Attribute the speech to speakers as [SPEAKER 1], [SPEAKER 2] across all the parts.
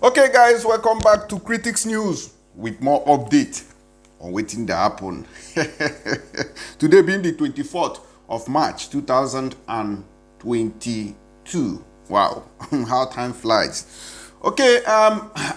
[SPEAKER 1] Okay, guys, welcome back to Critics News with more update on waiting to happen. Today being the 24th of March 2022. Wow, how time flies. Okay,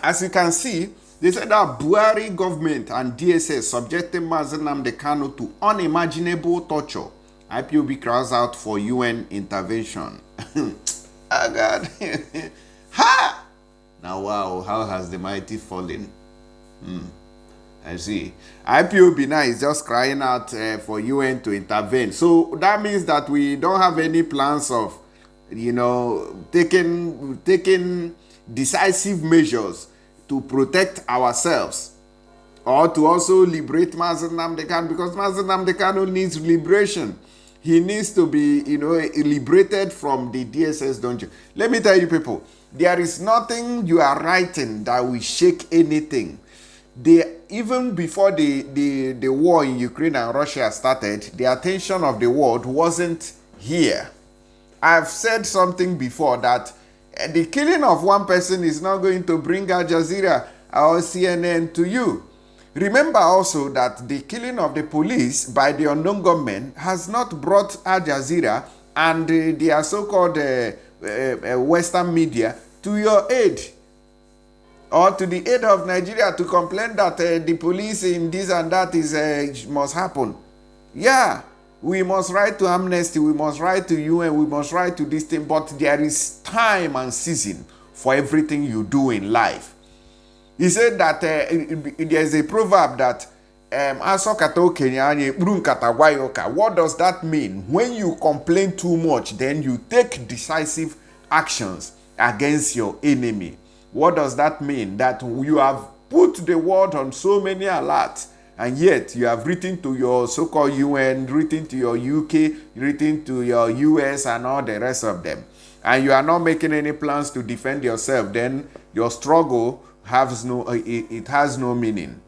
[SPEAKER 1] as you can see, they said that Buhari government and DSS subjected Mazi Nnamdi Kanu to unimaginable torture. IPOB cries out for UN intervention. Oh God. Ha! Now, wow, how has the mighty fallen? I see. IPOB now is just crying out for UN to intervene. So that means that we don't have any plans of, taking decisive measures to protect ourselves or to also liberate Mazi Nnamdi Kanu, because Mazi Nnamdi Kanu needs liberation. He needs to be, liberated from the DSS dungeon. Let me tell you, people, there is nothing you are writing that will shake anything. Even before the war in Ukraine and Russia started, the attention of the world wasn't here. I've said something before that the killing of one person is not going to bring Al Jazeera or CNN to you. Remember also that the killing of the police by the unknown government has not brought Al Jazeera and their so-called Western media to your aid, or to the aid of Nigeria to complain that the police in this and that must happen. Yeah, we must write to Amnesty, we must write to UN, we must write to this thing, but there is time and season for everything you do in life. He said that there is a proverb that what does that mean? When you complain too much, then you take decisive actions against your enemy. What does that mean? That you have put the world on so many alerts, and yet you have written to your so-called UN, written to your UK, written to your US and all the rest of them, and you are not making any plans to defend yourself, then your struggle has no meaning.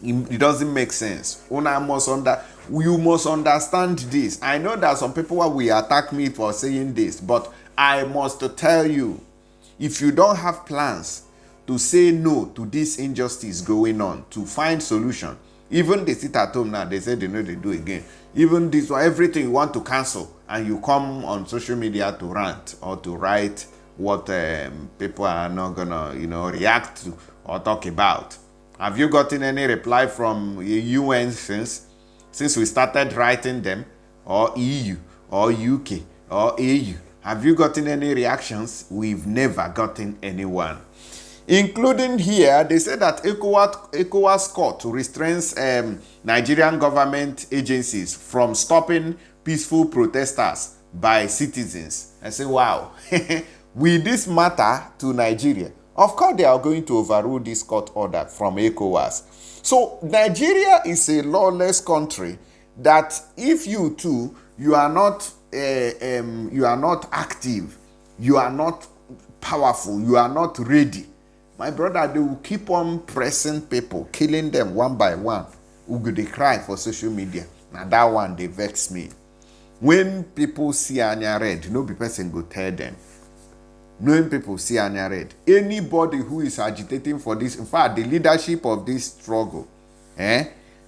[SPEAKER 1] It doesn't make sense. You must understand this. I know that some people will attack me for saying this, but I must tell you, if you don't have plans to say no to this injustice going on, to find solution, even they sit at home now, they say they know they do again. Even this or everything you want to cancel, and you come on social media to rant or to write what people are not gonna, react to or talk about. Have you gotten any reply from UN since we started writing them, or EU, or UK, or AU? Have you gotten any reactions? We've never gotten anyone. Including here, they said that ECOWAS court restrains Nigerian government agencies from stopping peaceful protesters by citizens. I say, wow. Will this matter to Nigeria? Of course, they are going to overrule this court order from ECOWAS. So Nigeria is a lawless country that if you too, you are not active, you are not powerful, you are not ready, my brother, they will keep on pressing people, killing them one by one. They cry for social media. Now that one, they vex me. When people see Anya Red, no person go tell them. When people see Anya Red, anybody who is agitating for this, in fact, the leadership of this struggle,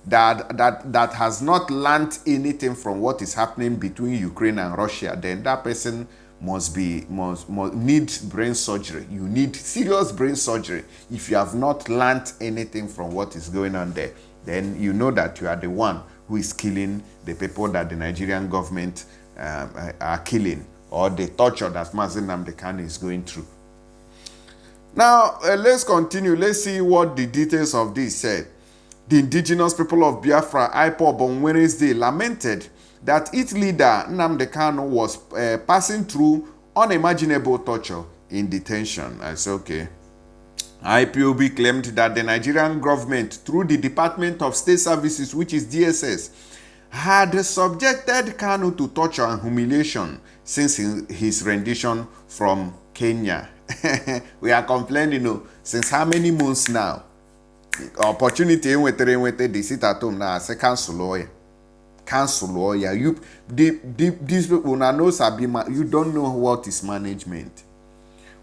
[SPEAKER 1] that has not learned anything from what is happening between Ukraine and Russia, then that person must need brain surgery. You need serious brain surgery. If you have not learned anything from what is going on there, then you know that you are the one who is killing the people that the Nigerian government are killing, or the torture that Mazi Nnamdi Kanu is going through. Now, let's continue. Let's see what the details of this said. The indigenous people of Biafra, IPOB, on Wednesday lamented that its leader, Nnamdi Kanu, was passing through unimaginable torture in detention. I said, okay. IPOB claimed that the Nigerian government, through the Department of State Services, which is DSS, had subjected Kanu to torture and humiliation since his rendition from Kenya. We are complaining, since how many months now? Opportunity they sit at home now, say cancel lawyer. These people know Sabima, you don't know what is management.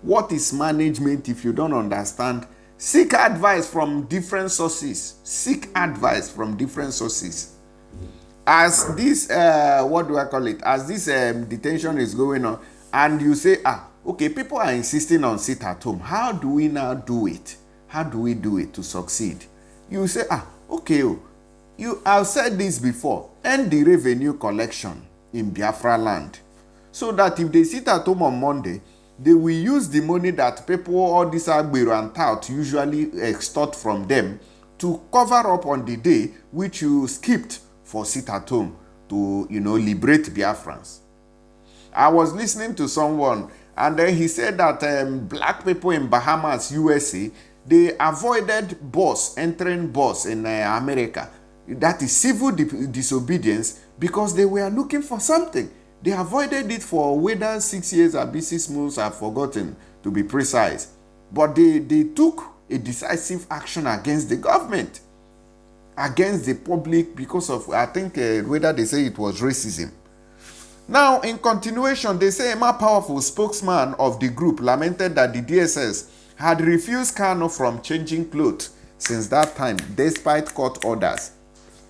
[SPEAKER 1] What is management if you don't understand? Seek advice from different sources. Seek advice from different sources. As this, what do I call it? As this detention is going on, and you say, okay, people are insisting on sit at home. How do we now do it? How do we do it to succeed? You say, okay, I've said this before. End the revenue collection in Biafra land. So that if they sit at home on Monday, they will use the money that people, all these Agbero and tout, usually extort from them to cover up on the day which you skipped for sit at home to, liberate Biafrans. I was listening to someone, and then he said that black people in Bahamas, USA, they avoided entering bus in America. That is civil disobedience, because they were looking for something. They avoided it for whether 6 years or 6 months, I've forgotten to be precise. But they took a decisive action against the government, against the public, because of, I think, whether they say it was racism. Now, in continuation, they say a more powerful spokesman of the group lamented that the DSS had refused Kanu from changing clothes since that time, despite court orders.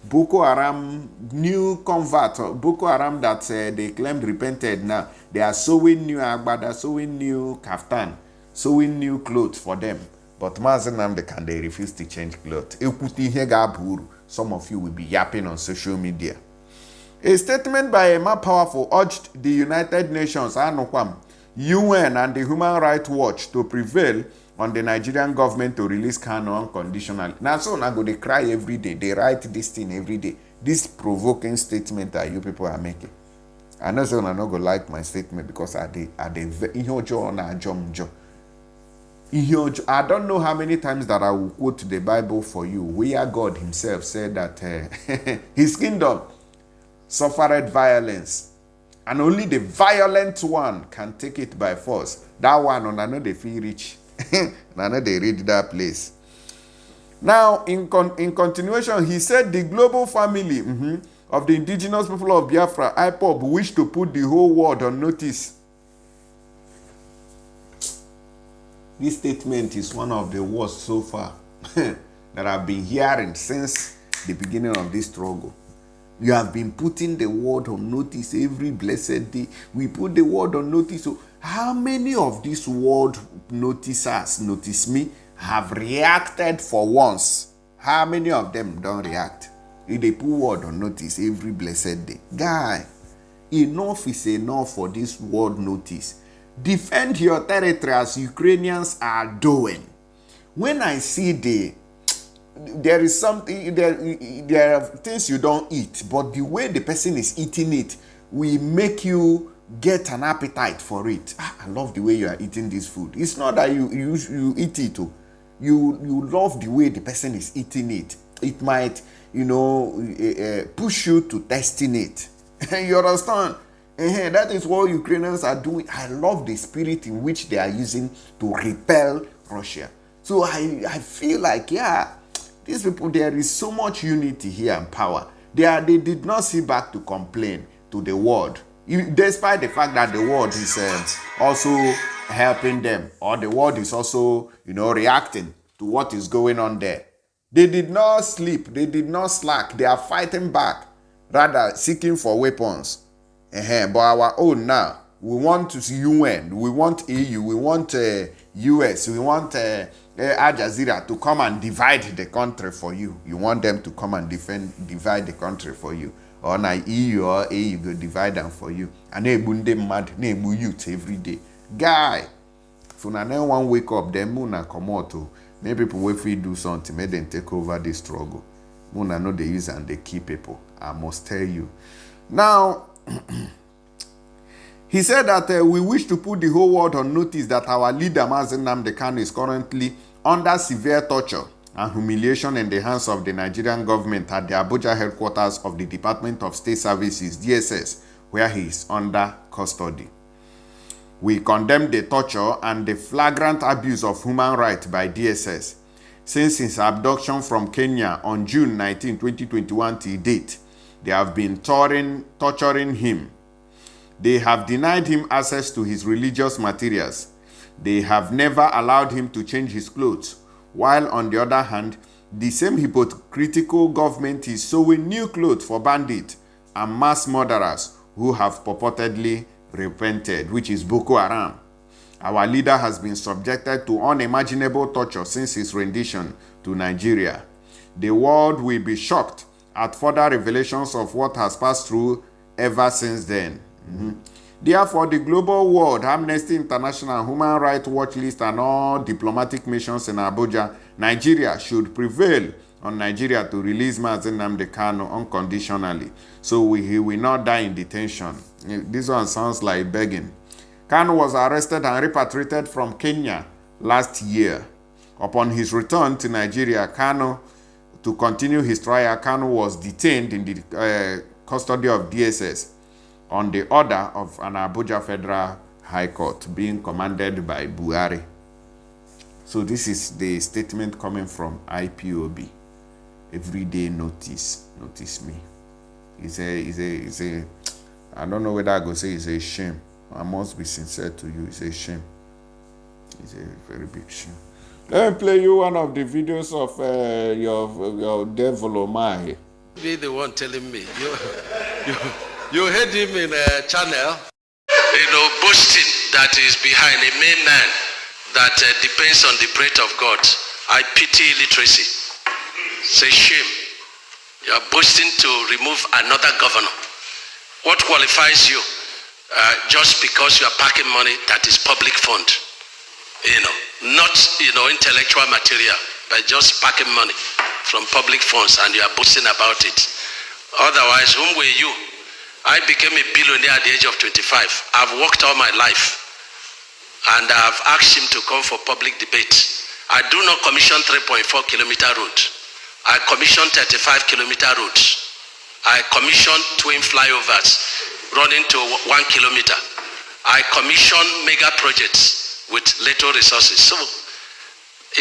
[SPEAKER 1] Boko Haram, new convert, Boko Haram that they claimed repented now. They are sewing new agbada, sewing new kaftan, sewing new clothes for them. But Mazi Nnamdi Kanu, they refuse to change clothes. Some of you will be yapping on social media. A statement by a more powerful urged the United Nations, UN and the Human Rights Watch to prevail on the Nigerian government to release Kanu unconditionally. Now, so now they cry every day. They write this thing every day. This provoking statement that you people are making. I know so I not go like my statement because I don't know how many times that I will quote the Bible for you, where God himself said that his kingdom suffered violence, and only the violent one can take it by force. That one, I know they feel rich. I know they read that place. Now, in continuation, he said the global family of the indigenous people of Biafra, IPOB, wish to put the whole world on notice. This statement is one of the worst so far that I've been hearing since the beginning of this struggle. You have been putting the word on notice every blessed day. We put the word on notice. So how many of these word noticers, notice me, have reacted for once? How many of them don't react? If they put word on notice every blessed day. Guy, enough is enough for this word notice. Defend your territory as Ukrainians are doing. When I see there is something, there are things you don't eat, but the way the person is eating it will make you get an appetite for it. I love the way you are eating this food. It's not that you eat it. You love the way the person is eating it. It might, push you to testing it. You understand? That is what Ukrainians are doing. I love the spirit in which they are using to repel Russia. So I feel like, these people, there is so much unity here and power. They did not sit back to complain to the world, despite the fact that the world is also helping them, or the world is also, reacting to what is going on there. They did not sleep. They did not slack. They are fighting back, rather seeking for weapons. But our own now, we want UN, we want EU, we want US, we want Al Jazeera to come and divide the country for you. You want them to come and divide the country for you. Or na EU or AU go divide them for you. And they mad, they youth every day. Guy, if you don't want to wake up, then Muna come out. Maybe people wait for you do something, make them take over this struggle. Muna know they use and they keep people. I must tell you. Now, he said that we wish to put the whole world on notice that our leader, Mazi Nnamdi Kanu, is currently under severe torture and humiliation in the hands of the Nigerian government at the Abuja headquarters of the Department of State Services, DSS, where he is under custody. We condemn the torture and the flagrant abuse of human rights by DSS. Since his abduction from Kenya on June 19, 2021 till date, they have been torturing him. They have denied him access to his religious materials. They have never allowed him to change his clothes. While on the other hand, the same hypocritical government is sewing new clothes for bandits and mass murderers who have purportedly repented, which is Boko Haram. Our leader has been subjected to unimaginable torture since his rendition to Nigeria. The world will be shocked at further revelations of what has passed through ever since then. Therefore, the global world, Amnesty International, Human Rights Watch List, and all diplomatic missions in Abuja, Nigeria should prevail on Nigeria to release Mazi Nnamdi Kanu unconditionally, so he will not die in detention. This one sounds like begging. Kanu was arrested and repatriated from Kenya last year. Upon his return to Nigeria, to continue his trial, Kanu was detained in the custody of DSS on the order of an Abuja Federal High Court being commanded by Buhari. So this is the statement coming from IPOB. Everyday notice me. It's a I don't know whether I go say it's a shame. I must be sincere to you. It's a shame. It's a very big shame. Let me play you one of the videos of your devil Umahi.
[SPEAKER 2] Be the one telling me you heard him in a channel, boasting that is behind a main man that depends on the breath of God. I pity illiteracy. It's a shame. You are boasting to remove another governor. What qualifies you? Just because you are packing money that is public fund, not intellectual material, but just packing money from public funds, and you are boasting about it. Otherwise, whom were you? I became a billionaire at the age of 25. I've worked all my life, and I've asked him to come for public debate. I do not commission 3.4-kilometer road. I commission 35-kilometer roads. I commission twin flyovers running to 1 kilometer. I commission mega projects with little resources. So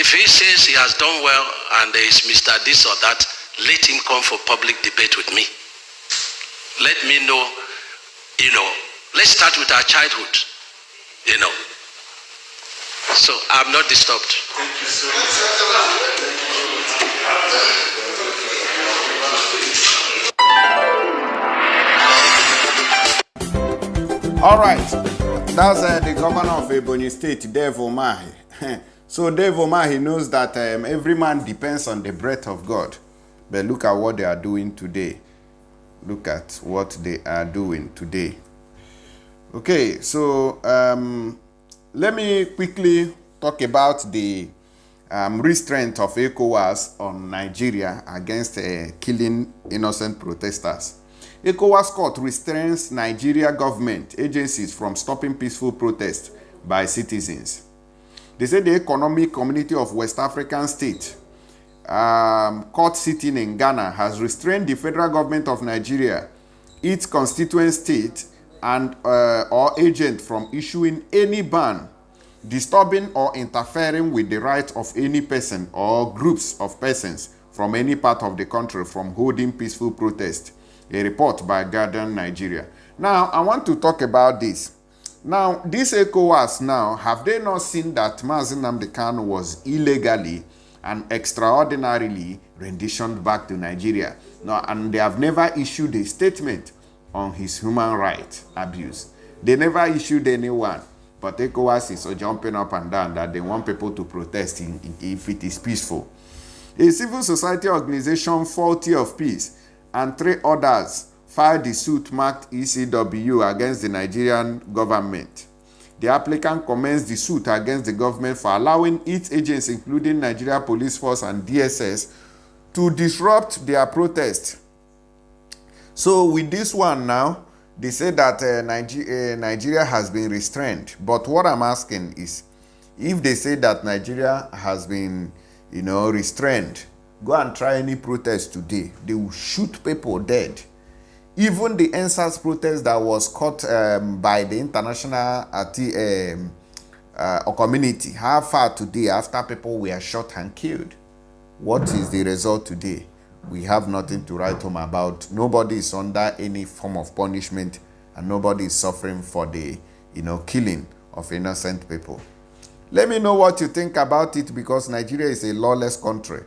[SPEAKER 2] if he says he has done well and there is Mr. This or that, let him come for public debate with me. Let me know, let's start with our childhood, So I'm not disturbed. Thank you so
[SPEAKER 1] much. All right, that's the governor of Ebonyi State, Dave Umahi. So Dave Umahi knows that every man depends on the breath of God. But look at what they are doing today. Look at what they are doing today. Okay, so let me quickly talk about the restraint of ECOWAS on Nigeria against killing innocent protesters. ECOWAS court restrains Nigeria government agencies from stopping peaceful protests by citizens. They say the Economic Community of West African States, court sitting in Ghana, has restrained the federal government of Nigeria, its constituent state, and or agent from issuing any ban disturbing or interfering with the right of any person or groups of persons from any part of the country from holding peaceful protest. A report by Guardian Nigeria. Now, I want to talk about this. Now, this ECOWAS now, have they not seen that Mazi Nnamdi Kanu was illegally and extraordinarily renditioned back to Nigeria? No, and they have never issued a statement on his human rights abuse. They never issued anyone. But ECOWAS is jumping up and down that they want people to protest if it is peaceful. A civil society organization, Faulty of Peace, and 3 others filed the suit marked ECW against the Nigerian government. The applicant commenced the suit against the government for allowing its agents, including Nigeria Police Force and DSS, to disrupt their protest. So with this one now, they say that Nigeria has been restrained. But what I'm asking is, if they say that Nigeria has been, restrained, go and try any protest today. They will shoot people dead. Even the NSAS protest that was caught by the international community, how far today after people were shot and killed? What is the result today? We have nothing to write home about. Nobody is under any form of punishment, and nobody is suffering for the killing of innocent people. Let me know what you think about it, because Nigeria is a lawless country.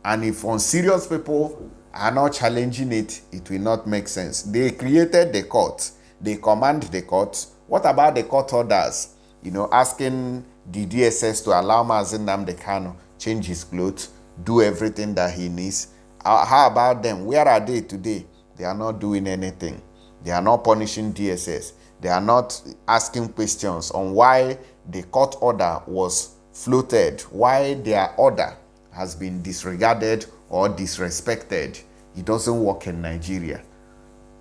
[SPEAKER 1] And if unserious people are not challenging it, it will not make sense. They created the court. They command the court. What about the court orders? You know, asking the DSS to allow Mazi Nnamdi Kanu change his clothes, do everything that he needs. How about them? Where are they today? They are not doing anything. They are not punishing DSS. They are not asking questions on why the court order was floated, why their order has been disregarded or disrespected. It doesn't work in Nigeria.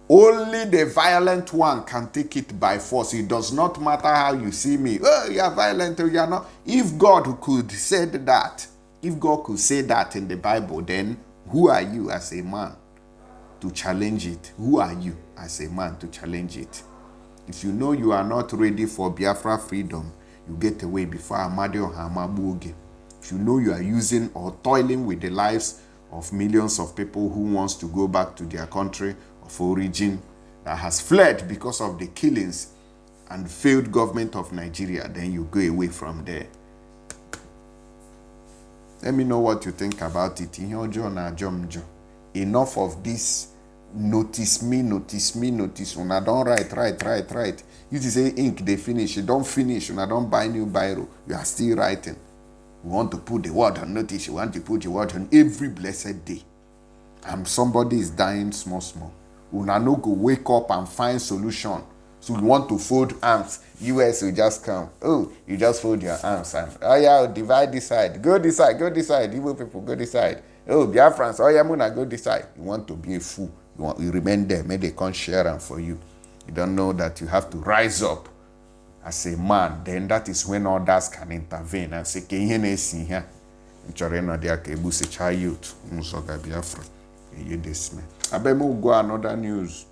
[SPEAKER 1] Only the violent one can take it by force. It does not matter how you see me. Oh, you are violent or you are not. If God could say that, if God could say that in the Bible, then who are you as a man to challenge it? Who are you as a man to challenge it? If you know you are not ready for Biafra freedom, you get away before Amadi or Hamabuge. If you know you are using or toiling with the lives of millions of people who wants to go back to their country of origin that has fled because of the killings and failed government of Nigeria, then you go away from there. Let me know what you think about it. Enough of this notice me. Una don't write. You say ink, they finish. You don't finish. Una don't buy new biro. You are still writing. You want to put the word on notice. You want to put the word on every blessed day. And somebody is dying small. Una no go wake up and find solution. So you want to fold arms. US will just come. Oh, you just fold your arms. And, oh yeah, divide this side. Go this side. Evil people, go this side. Oh, Biafrans, oh yeah, Muna, go this side. You want to be a fool. You remain there. May they come share them for you. You don't know that you have to rise up as a man. Then that is when others can intervene and say, "Kenye here." Nchoreno dia ke busi cha youth. Musoga Biafra. You this man. Abemo go another news.